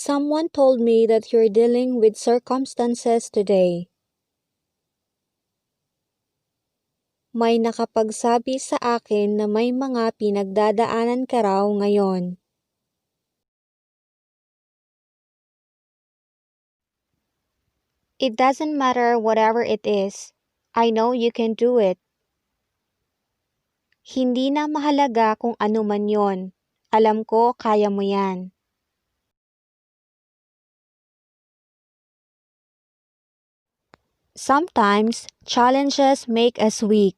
Someone told me that you're dealing with circumstances today. May nakapagsabi sa akin na may mga pinagdadaanan ka raw ngayon. It doesn't matter whatever it is. I know you can do it. Hindi na mahalaga kung ano man yon. Alam ko kaya mo yan. Sometimes, challenges make us weak.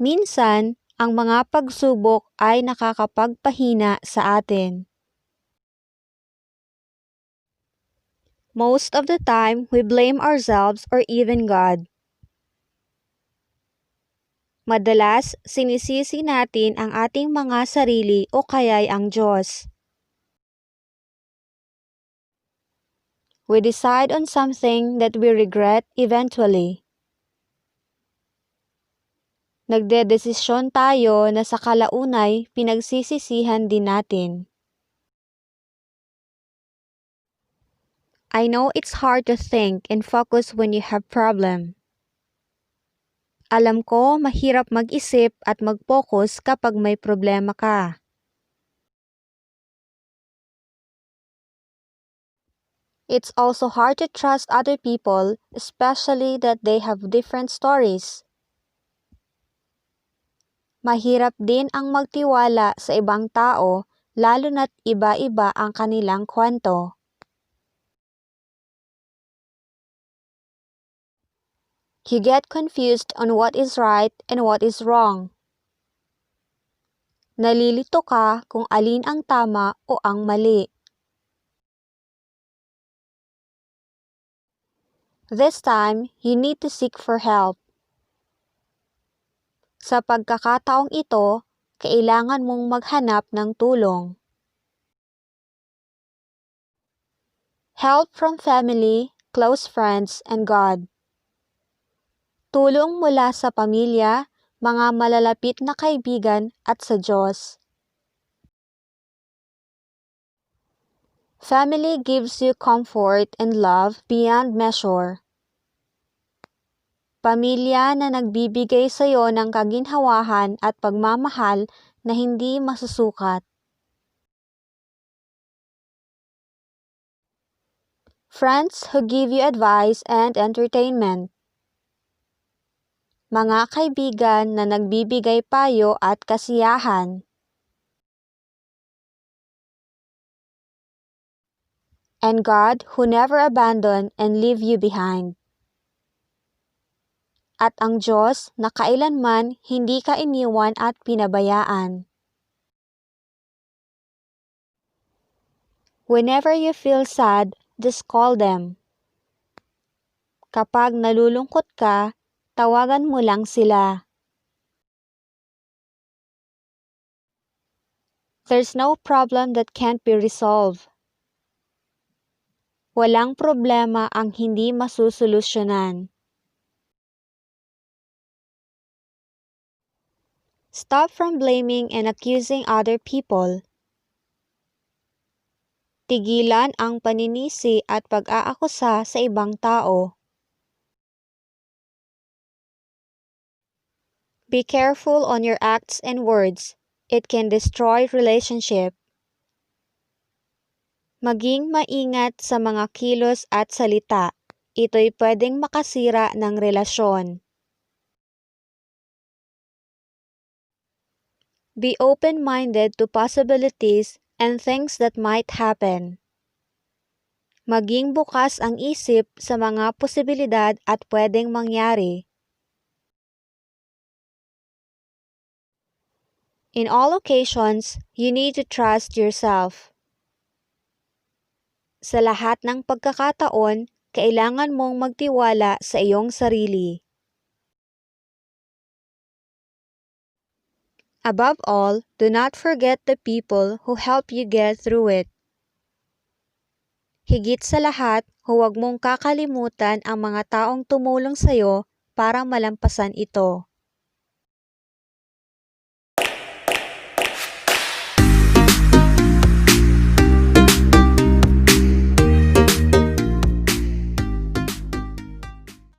Minsan, ang mga pagsubok ay nakakapagpahina sa atin. Most of the time, we blame ourselves or even God. Madalas, sinisisi natin ang ating mga sarili o kaya'y ang Diyos. We decide on something that we regret eventually. Nagdedesisyon tayo na sa kalaunay pinagsisisihan din natin. I know it's hard to think and focus when you have problem. Alam ko mahirap mag-isip at mag-focus kapag may problema ka. It's also hard to trust other people, especially that they have different stories. Mahirap din ang magtiwala sa ibang tao, lalo na't iba-iba ang kanilang kwento. You get confused on what is right and what is wrong. Nalilito ka kung alin ang tama o ang mali. This time, you need to seek for help. Sa pagkakataong ito, kailangan mong maghanap ng tulong. Help from family, close friends, and God. Tulong mula sa pamilya, mga malalapit na kaibigan at sa Diyos. Family gives you comfort and love beyond measure. Pamilya na nagbibigay sa iyo ng kaginhawahan at pagmamahal na hindi masusukat. Friends who give you advice and entertainment. Mga kaibigan na nagbibigay payo at kasiyahan. And God who never abandon and leave you behind. At ang Diyos na kailanman hindi ka iniwan at pinabayaan. Whenever you feel sad, just call them. Kapag nalulungkot ka, tawagan mo lang sila. There's no problem that can't be resolved. Walang problema ang hindi masusulusyunan. Stop from blaming and accusing other people. Tigilan ang paninisi at pag-aakusa sa ibang tao. Be careful on your acts and words. It can destroy relationship. Maging maingat sa mga kilos at salita. Ito'y pwedeng makasira ng relasyon. Be open-minded to possibilities and things that might happen. Maging bukas ang isip sa mga posibilidad at pwedeng mangyari. In all occasions, you need to trust yourself. Sa lahat ng pagkakataon, kailangan mong magtiwala sa iyong sarili. Above all, do not forget the people who help you get through it. Higit sa lahat, huwag mong kakalimutan ang mga taong tumulong sa iyo para malampasan ito.